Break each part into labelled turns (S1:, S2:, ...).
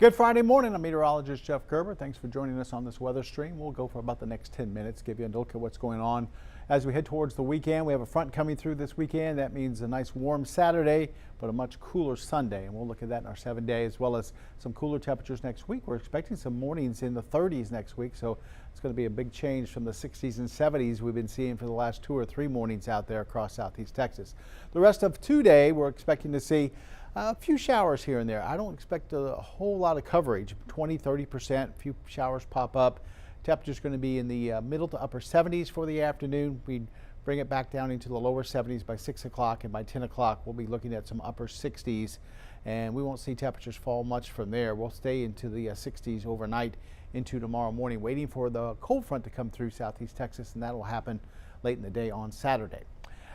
S1: Good Friday morning. I'm meteorologist Jeff Gerber. Thanks for joining us on this weather stream. We'll go for about the next 10 minutes, give you a look at what's going on as we head towards the weekend. We have a front coming through this weekend. That means a nice warm Saturday, but a much cooler Sunday. And we'll look at that in our 7-day, as well as some cooler temperatures next week. We're expecting some mornings in the 30s next week, so it's going to be a big change from the 60s and 70s we've been seeing for the last 2 or 3 mornings out there across southeast Texas. The rest of today, we're expecting to see a few showers here and there. I don't expect a whole lot of coverage, 20–30%. A few showers pop up. Temperature's going to be in the middle to upper 70s for the afternoon. We bring it back down into the lower 70s by 6 o'clock, and by 10 o'clock we'll be looking at some upper 60s, and we won't see temperatures fall much from there. We'll stay into the 60s overnight into tomorrow morning, waiting for the cold front to come through southeast Texas, and that will happen late in the day on Saturday.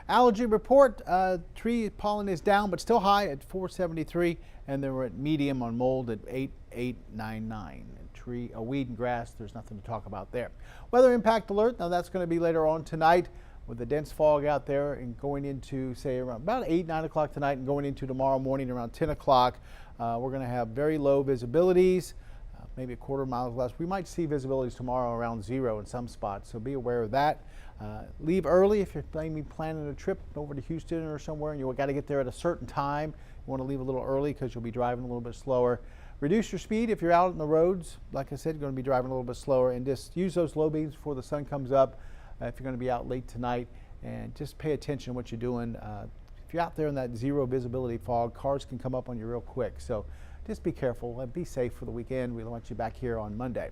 S1: Allergy report, tree pollen is down but still high at 473, and then we're at medium on mold at 8899. Tree, weed and grass, there's nothing to talk about there. Weather impact alert, now that's going to be later on tonight with the dense fog out there and going into, say, around about 8–9 o'clock tonight and going into tomorrow morning around 10 o'clock. We're going to have very low visibilities, maybe a quarter mile less. We might see visibilities tomorrow around 0 in some spots, so be aware of that. Leave early if you're planning a trip over to Houston or somewhere and you've got to get there at a certain time. You want to leave a little early because you'll be driving a little bit slower. Reduce your speed if you're out on the roads. Like I said, you're going to be driving a little bit slower, and just use those low beams before the sun comes up if you're going to be out late tonight, and just pay attention to what you're doing. If you're out there in that 0 visibility fog, cars can come up on you real quick. So just be careful and be safe for the weekend. We want you back here on Monday.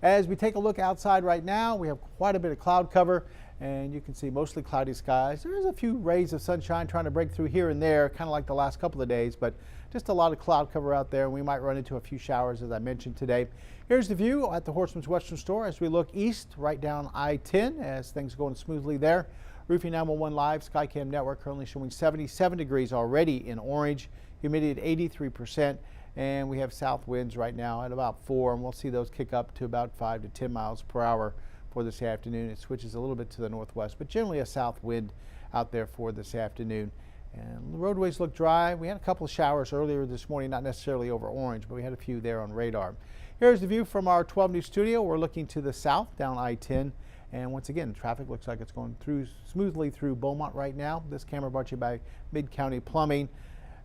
S1: As we take a look outside right now, we have quite a bit of cloud cover, and you can see mostly cloudy skies. There's a few rays of sunshine trying to break through here and there, kind of like the last couple of days, but just a lot of cloud cover out there, and we might run into a few showers, as I mentioned today. Here's the view at the Horseman's Western Store as we look east, right down I-10, as things are going smoothly there. Roofing 911 Live Skycam Network currently showing 77 degrees already in orange, humidity at 83%, and we have south winds right now at about 4, and we'll see those kick up to about 5 to 10 miles per hour for this afternoon. It switches a little bit to the northwest, but generally a south wind out there for this afternoon. And the roadways look dry. We had a couple of showers earlier this morning, not necessarily over orange, but we had a few there on radar. Here's the view from our 12 News studio. We're looking to the south down I-10. And once again, traffic looks like it's going through smoothly through Beaumont right now. This camera brought to you by Mid-County Plumbing.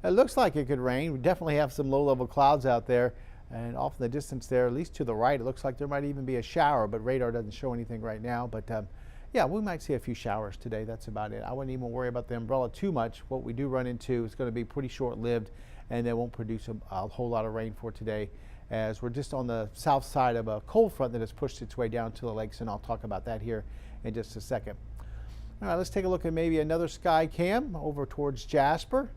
S1: It looks like it could rain. We definitely have some low-level clouds out there. And off in the distance there, at least to the right, it looks like there might even be a shower, but radar doesn't show anything right now. But yeah, we might see a few showers today. That's about it. I wouldn't even worry about the umbrella too much. What we do run into is going to be pretty short-lived, and they won't produce a whole lot of rain for today, as we're just on the south side of a cold front that has pushed its way down to the lakes, and I'll talk about that here in just a second. All right, let's take a look at maybe another sky cam over towards Jasper.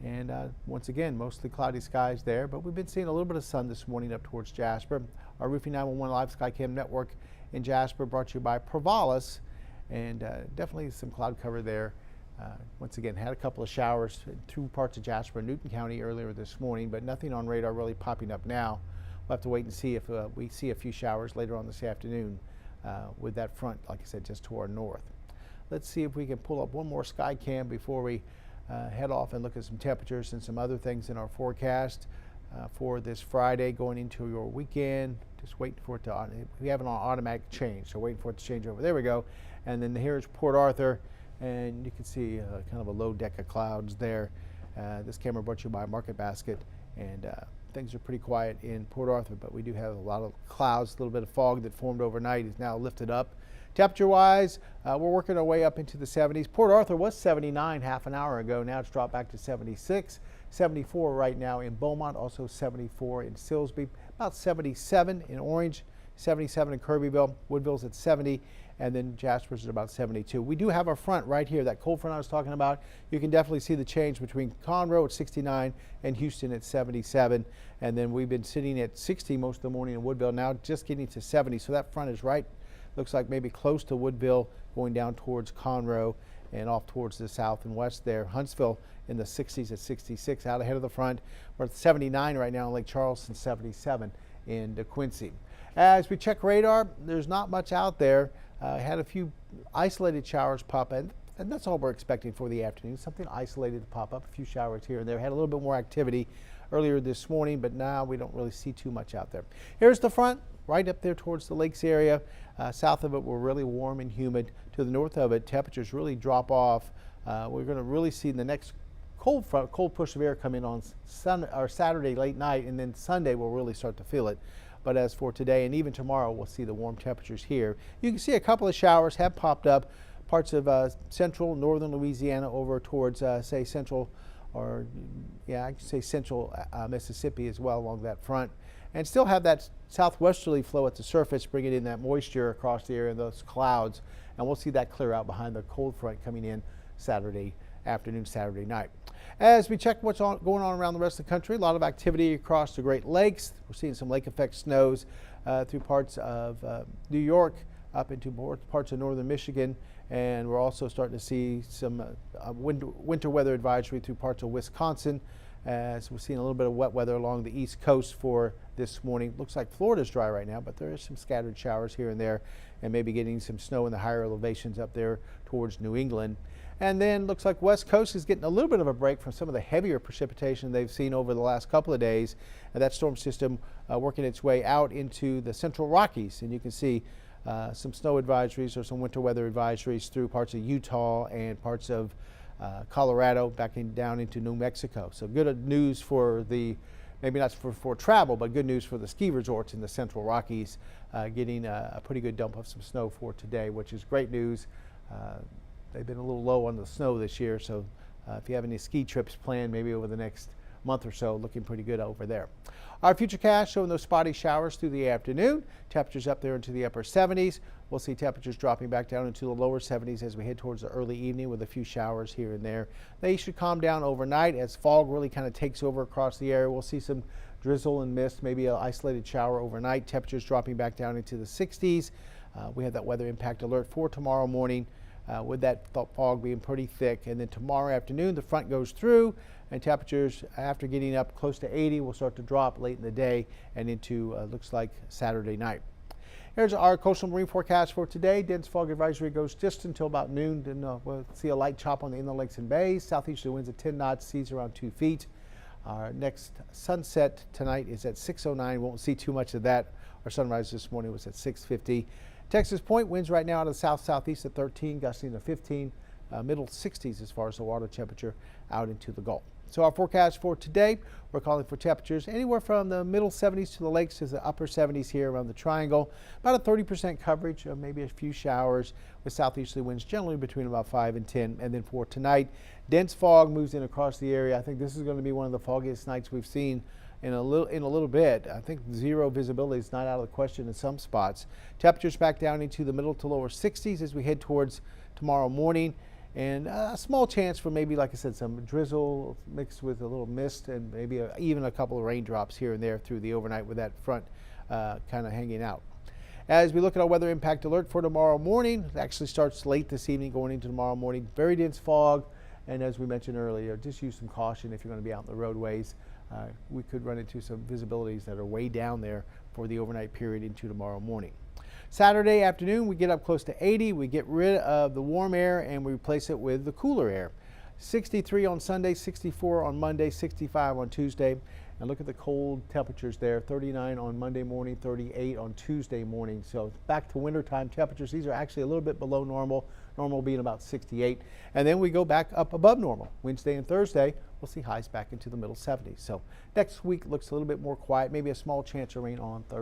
S1: And once again, mostly cloudy skies there, but we've been seeing a little bit of sun this morning up towards Jasper. Our Roofing 911 Live Skycam Network in Jasper brought to you by Provalis, and definitely some cloud cover there. Once again, had a couple of showers in 2 parts of Jasper and Newton County earlier this morning, but nothing on radar really popping up now. We'll have to wait and see if we see a few showers later on this afternoon with that front, like I said, just to our north. Let's see if we can pull up one more sky cam before we head off and look at some temperatures and some other things in our forecast for this Friday going into your weekend. Just waiting for it to, we have it on automatic change, so waiting for it to change over. There we go. And then here's Port Arthur, and you can see kind of a low deck of clouds there. This camera brought to you by Market Basket, and things are pretty quiet in Port Arthur, but we do have a lot of clouds. A little bit of fog that formed overnight is now lifted up. Temperature-wise, we're working our way up into the 70s. Port Arthur was 79 half an hour ago. Now it's dropped back to 76. 74 right now in Beaumont, also 74 in Silsbee, about 77 in Orange, 77 in Kirbyville. Woodville's at 70, and then Jasper's at about 72. We do have a front right here, that cold front I was talking about. You can definitely see the change between Conroe at 69 and Houston at 77. And then we've been sitting at 60 most of the morning in Woodville, now just getting to 70. So that front is right, looks like maybe close to Woodville, going down towards Conroe and off towards the south and west there. Huntsville in the 60s at 66, out ahead of the front. We're at 79 right now in Lake Charleston, 77 in DeQuincy. As we check radar, there's not much out there. Had a few isolated showers pop in, and that's all we're expecting for the afternoon. Something isolated to pop up, a few showers here and there. Had a little bit more activity earlier this morning, but now we don't really see too much out there. Here's the front, right up there towards the lakes area. South of it, we're really warm and humid. To the north of it, temperatures really drop off. We're going to really see the next cold push of air come in on Saturday late night, and then Sunday we'll really start to feel it. But as for today and even tomorrow, we'll see the warm temperatures here. You can see a couple of showers have popped up. Parts of central, northern Louisiana over towards, say, central, or yeah, I could say central Mississippi as well along that front. And still have that southwesterly flow at the surface, bringing in that moisture across the area of those clouds. And we'll see that clear out behind the cold front coming in Saturday afternoon, Saturday night. As we check what's going on around the rest of the country, a lot of activity across the Great Lakes. We're seeing some lake effect snows through parts of New York, up into parts of northern Michigan, and we're also starting to see some winter weather advisory through parts of Wisconsin, as we're seeing a little bit of wet weather along the east coast for this morning. Looks like Florida's dry right now, but there is some scattered showers here and there, and maybe getting some snow in the higher elevations up there towards New England. And then looks like West Coast is getting a little bit of a break from some of the heavier precipitation they've seen over the last couple of days. And that storm system working its way out into the central Rockies. And you can see some snow advisories or some winter weather advisories through parts of Utah and parts of Colorado down into New Mexico. So good news for the, maybe not for travel, but good news for the ski resorts in the central Rockies, getting a pretty good dump of some snow for today, which is great news. They've been a little low on the snow this year, so if you have any ski trips planned maybe over the next month or so, looking pretty good over there. Our futurecast showing those spotty showers through the afternoon. Temperatures up there into the upper 70s. We'll see temperatures dropping back down into the lower 70s as we head towards the early evening with a few showers here and there. They should calm down overnight as fog really kind of takes over across the area. We'll see some drizzle and mist, maybe an isolated shower overnight. Temperatures dropping back down into the 60s. We have that weather impact alert for tomorrow morning. With that fog being pretty thick. And then tomorrow afternoon, the front goes through, and temperatures after getting up close to 80 will start to drop late in the day and into looks like Saturday night. Here's our coastal marine forecast for today. Dense fog advisory goes just until about noon. Then we'll see a light chop on the inland lakes and bays. Southeasterly winds at 10 knots, seas around 2 feet. Our next sunset tonight is at 6:09. Won't see too much of that. Our sunrise this morning was at 6:50. Texas Point winds right now out of the south-southeast at 13, gusting to 15, middle 60s as far as the water temperature out into the Gulf. So our forecast for today, we're calling for temperatures anywhere from the middle 70s to the lakes to the upper 70s here around the triangle. About a 30% coverage, maybe a few showers with southeasterly winds generally between about 5 and 10. And then for tonight, dense fog moves in across the area. I think this is going to be one of the foggiest nights we've seen in a little bit. I think zero visibility is not out of the question in some spots. Temperatures back down into the middle to lower 60s as we head towards tomorrow morning. And a small chance for maybe, like I said, some drizzle mixed with a little mist and maybe even a couple of raindrops here and there through the overnight with that front kind of hanging out. As we look at our weather impact alert for tomorrow morning, it actually starts late this evening going into tomorrow morning. Very dense fog. And as we mentioned earlier, just use some caution if you're going to be out in the roadways. We could run into some visibilities that are way down there for the overnight period into tomorrow morning. Saturday afternoon, we get up close to 80. We get rid of the warm air and we replace it with the cooler air. 63 on Sunday, 64 on Monday, 65 on Tuesday. And look at the cold temperatures there, 39 on Monday morning, 38 on Tuesday morning. So back to wintertime temperatures. These are actually a little bit below normal, normal being about 68. And then we go back up above normal. Wednesday and Thursday, we'll see highs back into the middle 70s. So next week looks a little bit more quiet, maybe a small chance of rain on Thursday.